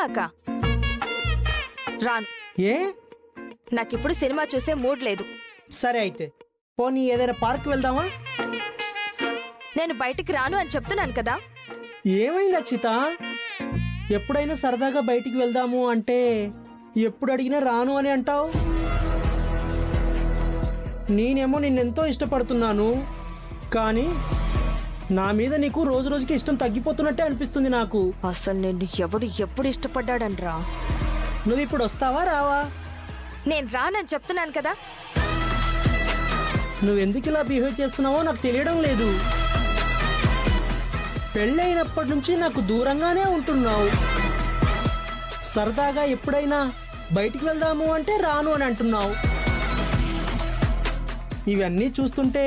సినిమాకా? రాను. ఏ? నాకిప్పుడు సినిమా చూసే మూడ్ లేదు. సరే అయితే పోనీ ఏదైనా పార్క్ వెళ్దామా? నేను బయటికి రాను అని చెప్తున్నాను కదా. ఏమైంది అక్షిత? ఎప్పుడైనా సరదాగా బయటికి వెళ్దాము అంటే ఎప్పుడు అడిగినా రాను అని అంటావు. నేనేమో నిన్నెంతో ఇష్టపడుతున్నాను, కానీ నా మీద నీకు రోజు రోజుకి ఇష్టం తగ్గిపోతున్నట్టే అనిపిస్తుంది నాకు. అసలు నిన్ను ఎవడు ఎప్పుడు ఇష్టపడ్డాడనరా? నువ్వు ఇప్పుడు వస్తావా రావా? నేను రానని చెప్తున్నాను కదా. నువ్వెందుకు ఇలా బిహేవ్ చేస్తున్నావో నాకు తెలియడం లేదు. పెళ్ళైనప్పటి నుంచి నాకు దూరంగానే ఉంటున్నావు. సరదాగా ఎప్పుడైనా బయటికి వెళ్దాము అంటే రాను అని అంటున్నావు. ఇవన్నీ చూస్తుంటే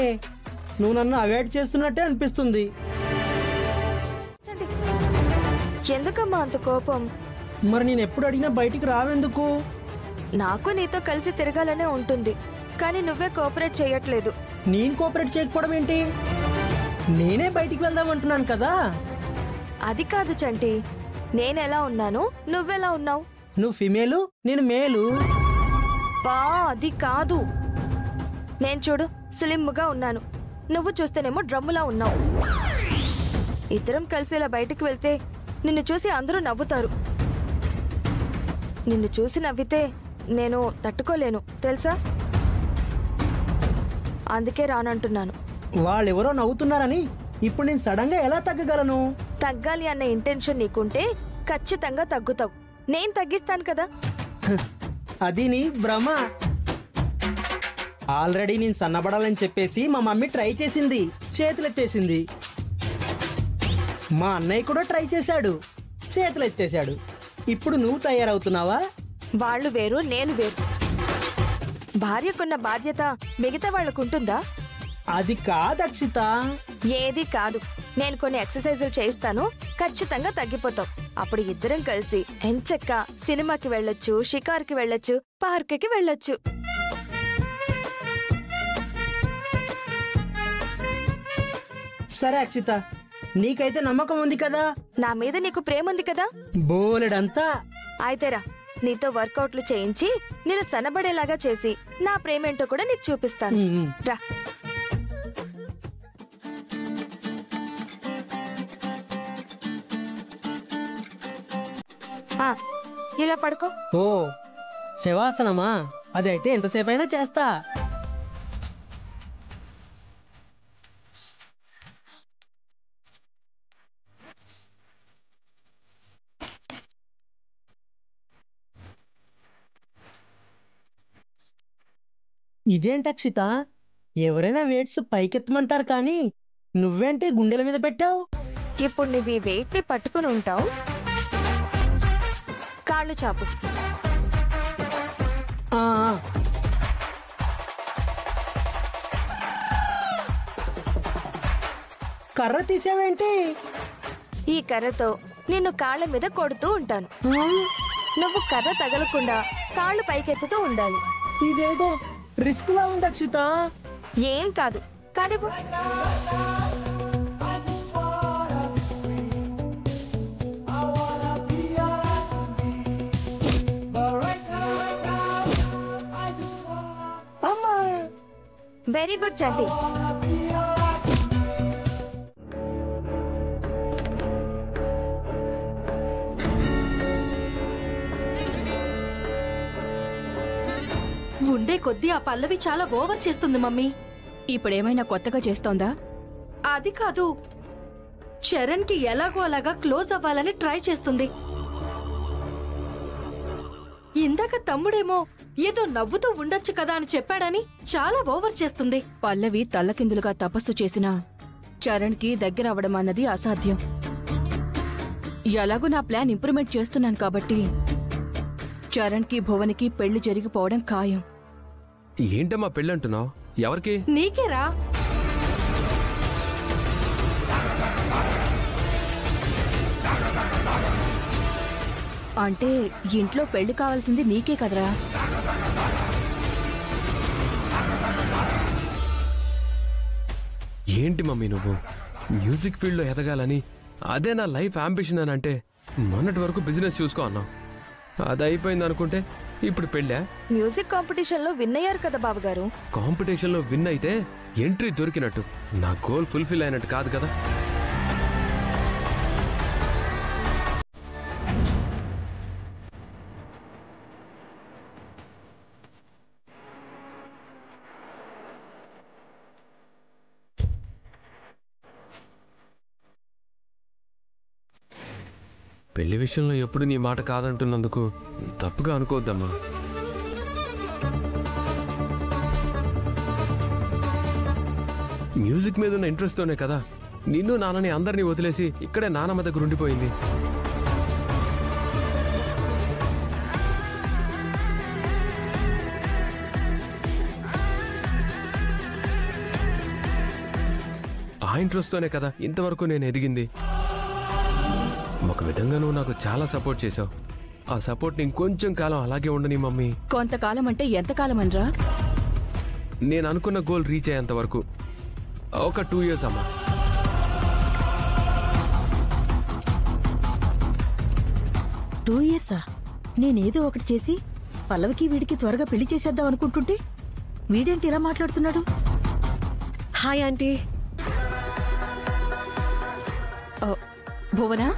నువ్వు నన్ను అవాయిడ్ చేస్తున్నట్టే అనిపిస్తుంది. ఎందుకమ్మా అంత కోపం? మరి నేను ఎప్పుడు అడిగినా బయటికి రావెందుకు? నాకు నీతో కలిసి తిరగాలనే ఉంటుంది, కానీ నువ్వే కోఆపరేట్ చేయట్లేదు. నేను కోఆపరేట్ చేయకపోవడం ఏంటి? నేనే బయటికి వెళ్దామంటున్నాను కదా. అది కాదు చంటి, నేనెలా ఉన్నాను నువ్వెలా ఉన్నావు? నువ్వు ఫిమేలు, నేను మేలు. బా అది కాదు. నేను చూడు స్లిమ్గా ఉన్నాను, నువ్వు చూస్తేనేమో డ్రమ్ములా ఉన్నావు. ఇద్దరం కలిసి ఇలా బయటికి వెళ్తే నిన్ను చూసి అందరూ నవ్వుతారు. నిన్ను చూసి నవ్వితే నేను తట్టుకోలేను తెలుసా. అందుకే రానంటున్నాను. వాళ్ళెవరో నవ్వుతున్నారని ఇప్పుడు నేను సడన్ గా ఎలా తగ్గగలను? తగ్గాలి అన్న ఇంటెన్షన్ నీకుంటే ఖచ్చితంగా తగ్గుతావు. నేను తగ్గిస్తాను కదా. అది నీ భ్రమ. ఆల్రెడీ నేను సన్నబడాలని చెప్పేసి మా మమ్మీ ట్రై చేసింది, చేతులెత్తేసింది. మా అన్నయ్య కూడా ట్రై చేశాడు, చేతులెత్తేశాడు. ఇప్పుడు నువ్వు తయారవుతున్నావా? వాళ్ళు వేరు నేను వేరు. భార్యకున్న బాధ్యత మిగతా వాళ్ళకుంటుందా? అది కాదు అక్షిత. ఏది కాదు. నేను కొన్ని ఎక్సర్సైజులు చేయిస్తాను, ఖచ్చితంగా తగ్గిపోతావు. అప్పుడు ఇద్దరం కలిసి ఎంచక్క సినిమాకి వెళ్ళొచ్చు, షికార్కి వెళ్ళొచ్చు, పార్క్కి వెళ్ళొచ్చు. సరే అక్షిత, నీకైతే నమ్మకం ఉంది కదా? నా మీద నీకు ప్రేమ ఉంది కదా? బోలెడంతా. అయితేరా, నీతో వర్కౌట్లు చేయించి నేను సనబడేలాగా చేసి నా ప్రేమేంటో కూడా నీకు చూపిస్తాను. రా. ఇలా పడుకో. ఓ శవాసనమా? అది అయితే ఎంతసేపు అయినా చేస్తా. ఇదేంటి అక్షిత, ఎవరైనా వెయిట్స్ పైకెత్తమంటారు కానీ నువ్వేంటి గుండెల మీద పెట్టావు? ఇప్పుడు నువ్వు ఈ వెయిట్ ని పట్టుకుని ఉంటావు. కాళ్ళు చాపు. కర్ర తీసావేంటి? ఈ కర్రతో నిన్ను కాళ్ళ మీద కొడుతూ ఉంటాను. నువ్వు కర్ర తగలకుండా కాళ్ళు పైకెత్తుతూ ఉండాలి. ఇదేదో రిస్క్ లా ఉంది అక్షిత. ఏం కాదు, కానీ వెరీ గుడ్ చంటి. ఉండే కొద్దీ ఆ పల్లవి చాలా ఓవర్ చేస్తుంది మమ్మీ. ఇప్పుడేమైనా కొత్తగా చేస్తోందా? అది కాదు, చరణ్ కి ఎలాగో అలాగా క్లోజ్ అవ్వాలని ట్రై చేస్తుంది. ఇందాక తమ్ముడేమో ఏదో నవ్వుతూ ఉండొచ్చు కదా అని చెప్పాడని చాలా ఓవర్ చేస్తుంది. పల్లవి తల్లకిందులుగా తపస్సు చేసినా చరణ్ కి దగ్గరవడం అన్నది అసాధ్యం. ఎలాగూ నా ప్లాన్ ఇంప్రూవ్మెంట్ చేస్తున్నాను కాబట్టి చరణ్ కి భువనికి పెళ్లి జరిగిపోవడం ఖాయం. ఏంటమ్మా పెళ్ళంటున్నావు? ఎవరికి? నీకేరా. అంటే ఇంట్లో పెళ్లి కావాల్సింది నీకే కదరా? ఏంటి మమ్మీ నువ్వు మ్యూజిక్ ఫీల్డ్ లో ఎదగాలని, అదే నా లైఫ్ అంబిషన్ అని అంటే మొన్నటి వరకు బిజినెస్ చూసుకో అన్నావు, అది అయిపోయింది అనుకుంటే ఇప్పుడు పెళ్ళా? మ్యూజిక్ కాంపిటీషన్ లో విన్ అయ్యారు కదా బావగారు. కాంపిటీషన్ లో విన్ అయితే ఎంట్రీ దొరికినట్టు, నా గోల్ ఫుల్ఫిల్ అయినట్టు కాదు కదా. పెళ్లి విషయంలో ఎప్పుడు నీ మాట కాదంటున్నందుకు తప్పుగా అనుకోవద్దమ్మా. మ్యూజిక్ మీద ఉన్న ఇంట్రెస్ట్తోనే కదా నిన్ను నాన్నని అందరినీ వదిలేసి ఇక్కడే నానమ్మ దగ్గర ఉండిపోయింది. ఆ ఇంట్రెస్ట్తోనే కదా ఇంతవరకు నేను ఎదిగింది. ఒక విధంగా నువ్వు నాకు చాలా సపోర్ట్ చేశావు. ఆ సపోర్ట్ ఇంకొంచెం కాలం అలాగే ఉండని మమ్మీ. కొంతకాలం అంటే ఎంతకాలం అనరా? నేను అనుకున్న గోల్ రీచ్ అయ్యేంత వరకు ఒక 2 years అమ్మా. నేనేదో ఒకటి చేసి పల్లవికి వీడికి త్వరగా పెళ్లి చేసేద్దాం అనుకుంటుంటే వీడేంటి ఇలా మాట్లాడుతున్నాడు? Hi aunty. భువనా,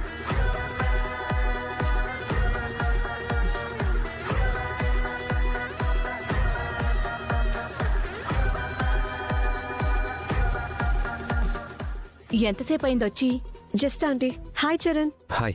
ఎంతసేపు అయింది వచ్చి? Just aunty. Hi Charan. Hi.